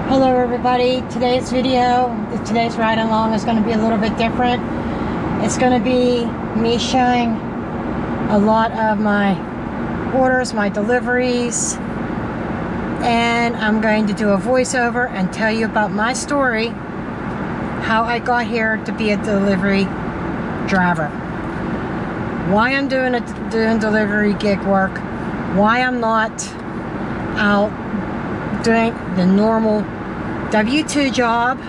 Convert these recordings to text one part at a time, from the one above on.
Hello everybody, today's ride along is going to be a little bit different. It's going to be me showing a lot of my orders, my deliveries, and I'm going to do a voiceover and tell you about my story, how I got here to be a delivery driver, why I'm doing delivery gig work, why I'm not out doing the normal W-2 job,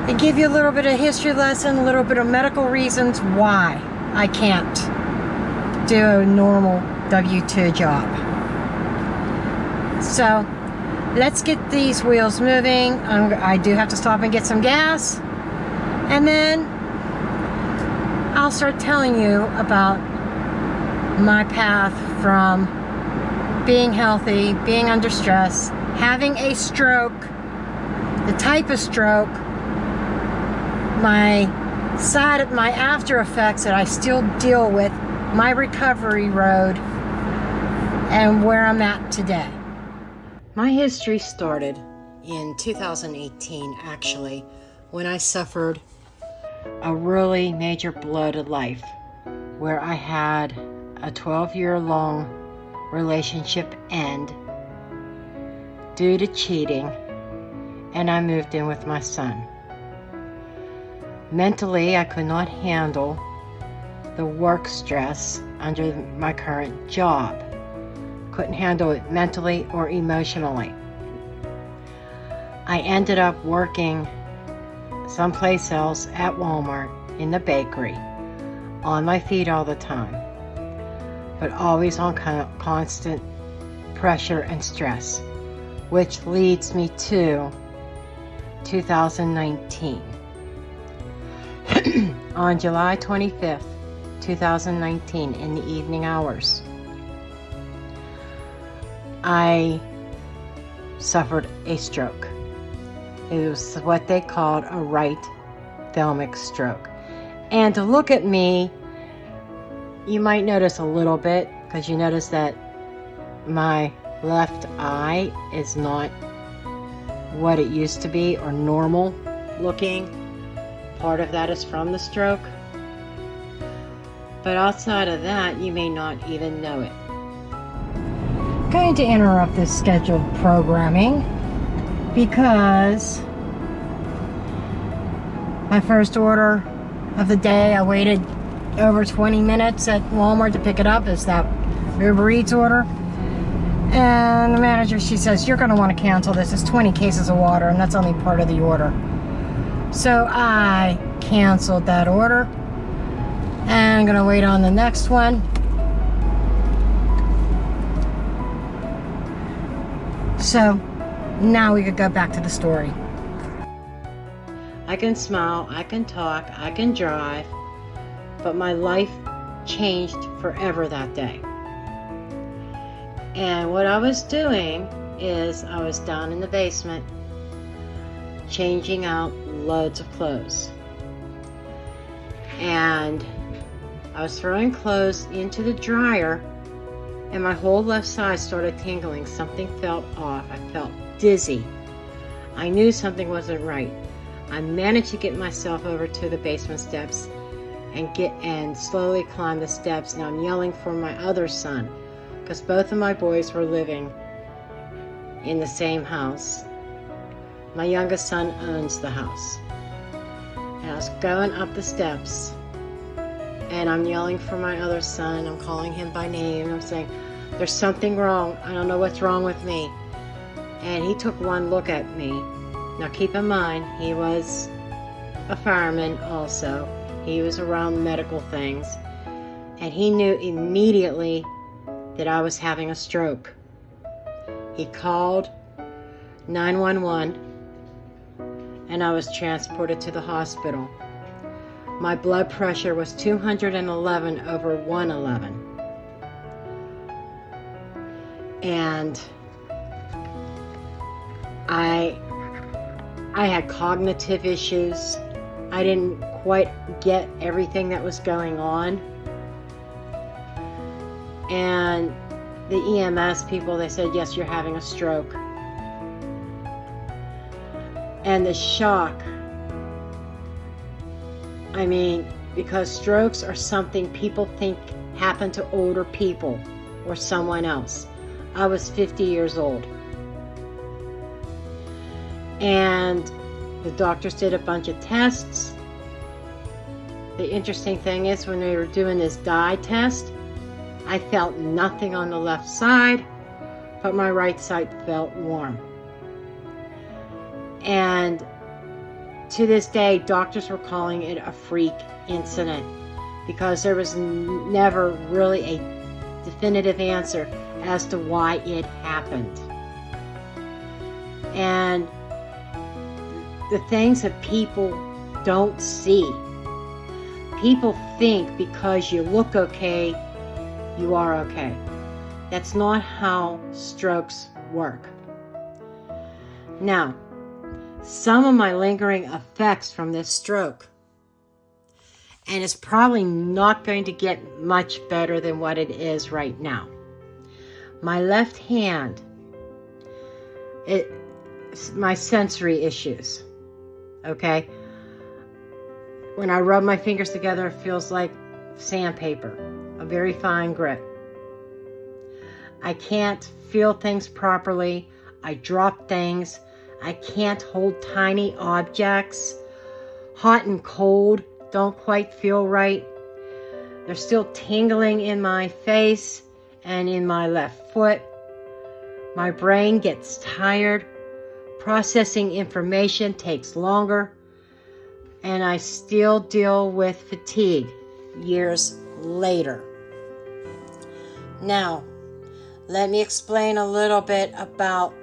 and give you a little bit of history lesson, a little bit of medical reasons why I can't do a normal W-2 job. So let's get these wheels moving. I do have to stop and get some gas, and then I'll start telling you about my path from being healthy, being under stress, having a stroke, the type of stroke, my after effects that I still deal with, my recovery road, and where I'm at today. My history started in 2018, actually, when I suffered a really major blow to life, where I had a 12-year-long relationship end due to cheating, and I moved in with my son. Mentally, I could not handle the work stress under my current job. Couldn't handle it mentally or emotionally. I ended up working someplace else at Walmart in the bakery, on my feet all the time, but always on constant pressure and stress, which leads me to 2019. On July 25th, 2019, in the evening hours, I suffered a stroke. It was what they called a right thalamic stroke. And to look at me, you might notice a little bit, because you notice that my left eye is not what it used to be, or normal looking. Part of that is from the stroke. But outside of that, you may not even know it. Going to interrupt this scheduled programming because my first order of the day, I waited over 20 minutes at Walmart to pick it up, is that Uber Eats order. And the manager, she says, you're going to want to cancel this. It's 20 cases of water, and that's only part of the order. So I canceled that order, and I'm going to wait on the next one. So now we could go back to the story. I can smile, I can talk, I can drive, but my life changed forever that day. And what I was doing is I was down in the basement changing out loads of clothes. And I was throwing clothes into the dryer, and my whole left side started tingling. Something felt off. I felt dizzy. I knew something wasn't right. I managed to get myself over to the basement steps and slowly climb the steps, and I'm yelling for my other son, because both of my boys were living in the same house. My youngest son owns the house. And I was going up the steps, and I'm yelling for my other son. I'm calling him by name, and I'm saying, there's something wrong. I don't know what's wrong with me. And he took one look at me. Now keep in mind, he was a fireman also. He was around medical things. And he knew immediately that I was having a stroke. He called 911, and I was transported to the hospital. My blood pressure was 211 over 111. And I had cognitive issues. I didn't quite get everything that was going on. And the EMS people, they said, yes, you're having a stroke. And the shock, I mean, because strokes are something people think happen to older people or someone else. I was 50 years old. And the doctors did a bunch of tests. The interesting thing is, when we were doing this dye test, I felt nothing on the left side, but my right side felt warm. And to this day, doctors were calling it a freak incident because there was never really a definitive answer as to why it happened. And the things that people don't see. People think because you look okay, you are okay. That's not how strokes work. Now, some of my lingering effects from this stroke, and it's probably not going to get much better than what it is right now. My left hand, my sensory issues, okay? When I rub my fingers together, it feels like sandpaper, a very fine grit. I can't feel things properly. I drop things. I can't hold tiny objects. Hot and cold don't quite feel right. There's still tingling in my face and in my left foot. My brain gets tired. Processing information takes longer. And I still deal with fatigue years later. Now, let me explain a little bit about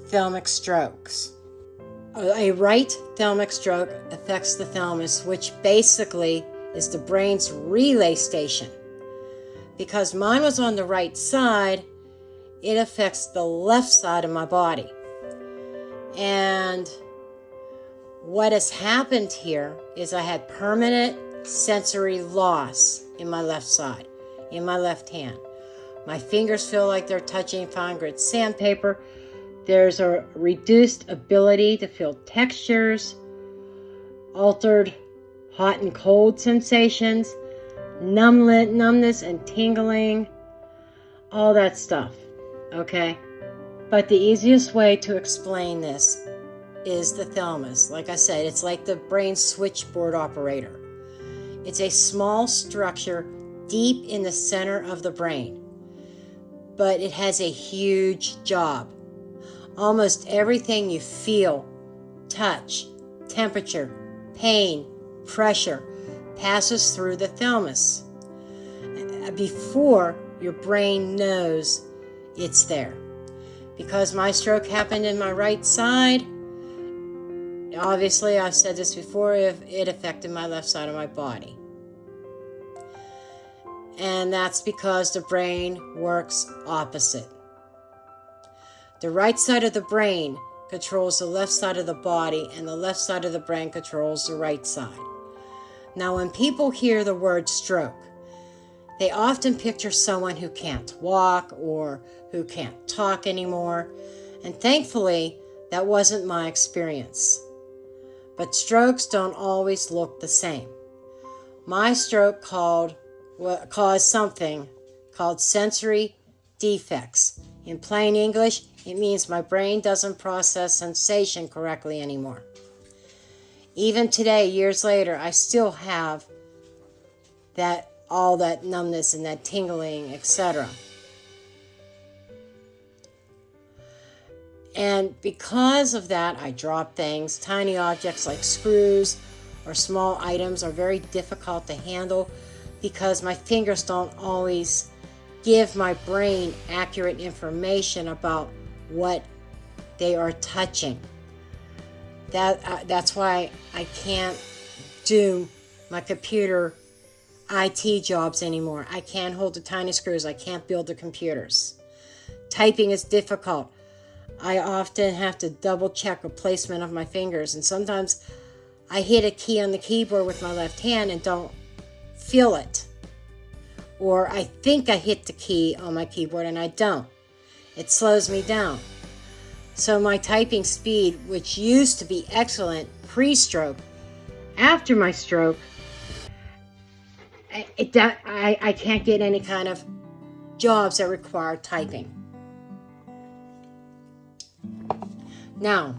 thalamic strokes. A right thalamic stroke affects the thalamus, which basically is the brain's relay station. Because mine was on the right side, it affects the left side of my body. And what has happened here is I had permanent sensory loss in my left side, in my left hand. My fingers feel like they're touching fine grit sandpaper. There's a reduced ability to feel textures, altered hot and cold sensations, numbness and tingling, all that stuff, okay? But the easiest way to explain this is the thalamus. Like I said, it's like the brain switchboard operator. It's a small structure deep in the center of the brain, but it has a huge job. Almost everything you feel, touch, temperature, pain, pressure passes through the thalamus before your brain knows it's there. Because my stroke happened in my right side, obviously, I've said this before, it affected my left side of my body. And that's because the brain works opposite. The right side of the brain controls the left side of the body, and the left side of the brain controls the right side. Now, when people hear the word stroke, they often picture someone who can't walk or who can't talk anymore. And thankfully, that wasn't my experience. But strokes don't always look the same. My stroke caused something called sensory defects. In plain English, it means my brain doesn't process sensation correctly anymore. Even today, years later, I still have all that numbness and that tingling, etc. And because of that, I drop things. Tiny objects like screws or small items are very difficult to handle because my fingers don't always give my brain accurate information about what they are touching. That's why I can't do my computer IT jobs anymore. I can't hold the tiny screws. I can't build the computers. Typing is difficult. I often have to double check the placement of my fingers, and sometimes I hit a key on the keyboard with my left hand and don't feel it. Or I think I hit the key on my keyboard and I don't. It slows me down. So my typing speed, which used to be excellent pre-stroke, after my stroke, I can't get any kind of jobs that require typing. Now,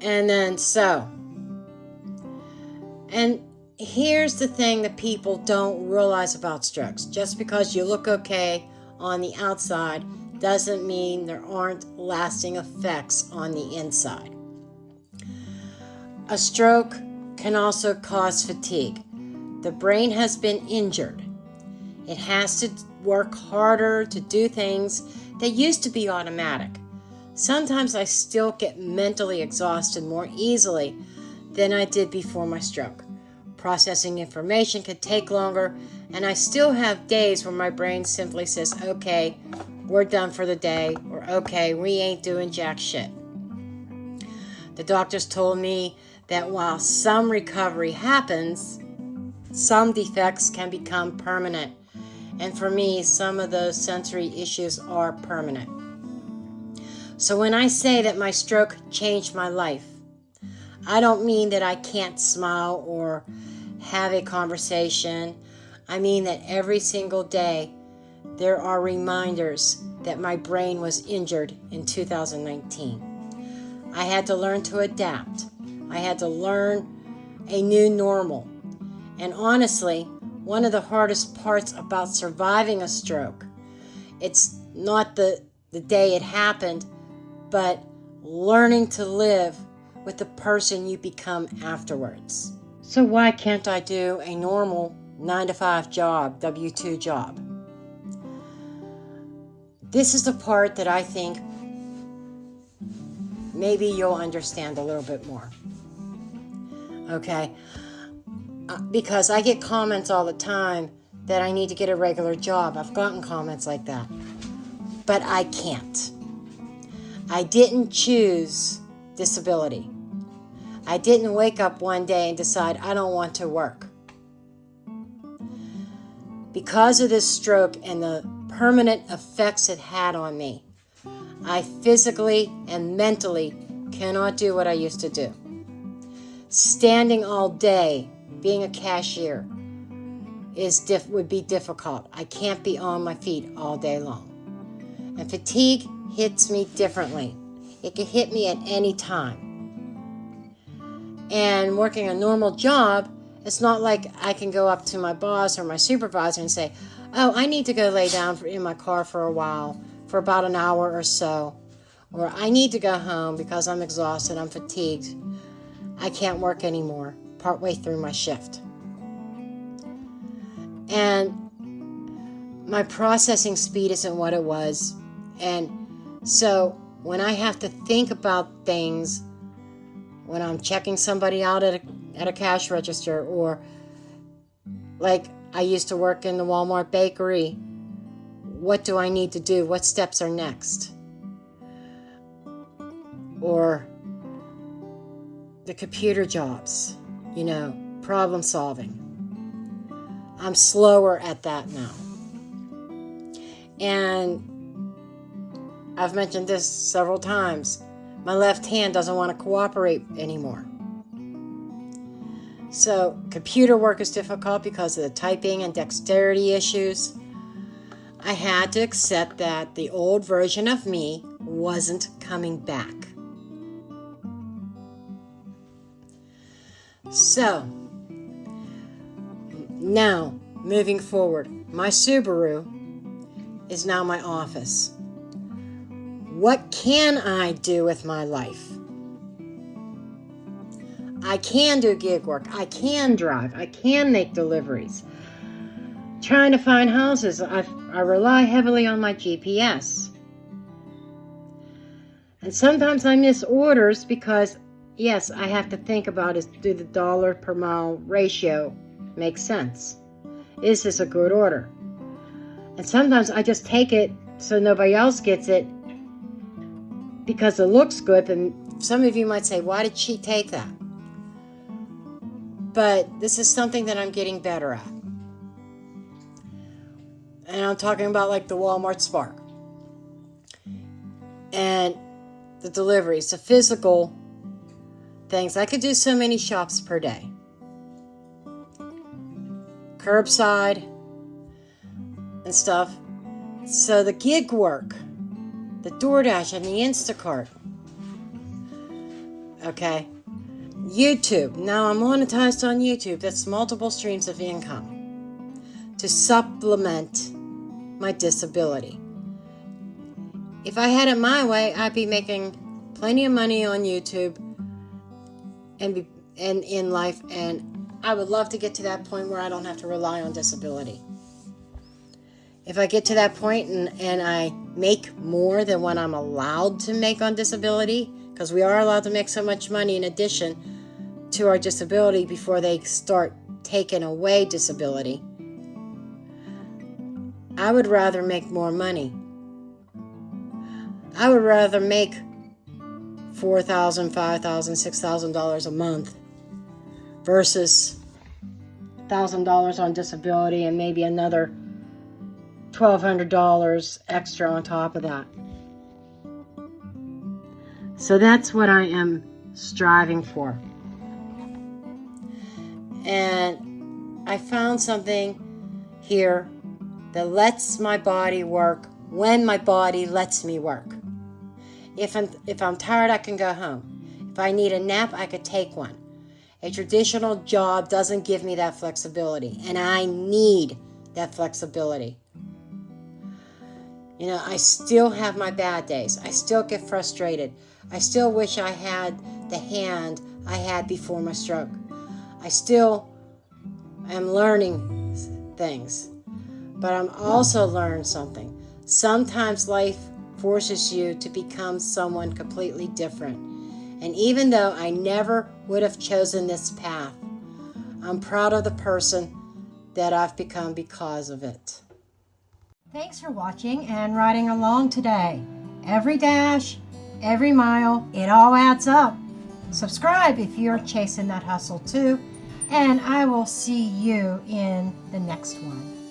and here's the thing that people don't realize about strokes. Just because you look okay on the outside doesn't mean there aren't lasting effects on the inside. A stroke can also cause fatigue. The brain has been injured. It has to work harder to do things that used to be automatic. Sometimes I still get mentally exhausted more easily than I did before my stroke. Processing information can take longer, and I still have days where my brain simply says, okay, we're done for the day, or okay, we ain't doing jack shit. The doctors told me that while some recovery happens, some defects can become permanent. And for me, some of those sensory issues are permanent. So when I say that my stroke changed my life, I don't mean that I can't smile or have a conversation. I mean that every single day there are reminders that my brain was injured in 2019. I had to learn to adapt. I had to learn a new normal. And honestly, one of the hardest parts about surviving a stroke, it's not the day it happened, but learning to live with the person you become afterwards. So why can't I do a normal 9-to-5 job, W-2 job? This is the part that I think maybe you'll understand a little bit more. Okay? Because I get comments all the time that I need to get a regular job. I've gotten comments like that. But I can't. I didn't choose disability. I didn't wake up one day and decide I don't want to work. Because of this stroke and the permanent effects it had on me, I physically and mentally cannot do what I used to do. Standing all day, being a cashier, would be difficult. I can't be on my feet all day long. And fatigue hits me differently. It can hit me at any time. And working a normal job, it's not like I can go up to my boss or my supervisor and say, oh, I need to go lay down in my car for a while, for about an hour or so. Or I need to go home because I'm exhausted, I'm fatigued. I can't work anymore, partway through my shift. And my processing speed isn't what it was. And so when I have to think about things, when I'm checking somebody out at a cash register, or like I used to work in the Walmart bakery, what do I need to do? What steps are next? Or the computer jobs, problem solving. I'm slower at that now. And I've mentioned this several times. My left hand doesn't want to cooperate anymore. So computer work is difficult because of the typing and dexterity issues. I had to accept that the old version of me wasn't coming back. So, now, moving forward, my Subaru is now my office. What can I do with my life? I can do gig work. I can drive. I can make deliveries. Trying to find houses, I rely heavily on my GPS. And sometimes I miss orders because, yes, I have to think about do the dollar per mile ratio make sense? Is this a good order? And sometimes I just take it so nobody else gets it because it looks good. And some of you might say, why did she take that? But this is something that I'm getting better at. And I'm talking about like the Walmart Spark. and the deliveries, the physical things. I could do so many shops per day. Curbside and stuff. So the gig work, the DoorDash and the Instacart. Okay. YouTube. Now I'm monetized on YouTube. That's multiple streams of income to supplement my disability. If I had it my way, I'd be making plenty of money on YouTube and in life, and I would love to get to that point where I don't have to rely on disability. If I get to that point and I make more than what I'm allowed to make on disability, because we are allowed to make so much money in addition to our disability before they start taking away disability, I would rather make more money. I would rather make $4,000, $5,000, $6,000 a month versus $1,000 on disability and maybe another $1,200 extra on top of that. So that's what I am striving for. And I found something here that lets my body work when my body lets me work. If I'm tired, I can go home. If I need a nap, I could take one. A traditional job doesn't give me that flexibility, and I need that flexibility. You know, I still have my bad days. I still get frustrated. I still wish I had the hand I had before my stroke. I still am learning things, but I'm also learning something. Sometimes life forces you to become someone completely different. And even though I never would have chosen this path, I'm proud of the person that I've become because of it. Thanks for watching and riding along today. Every dash, every mile, it all adds up. Subscribe if you're chasing that hustle too, and I will see you in the next one.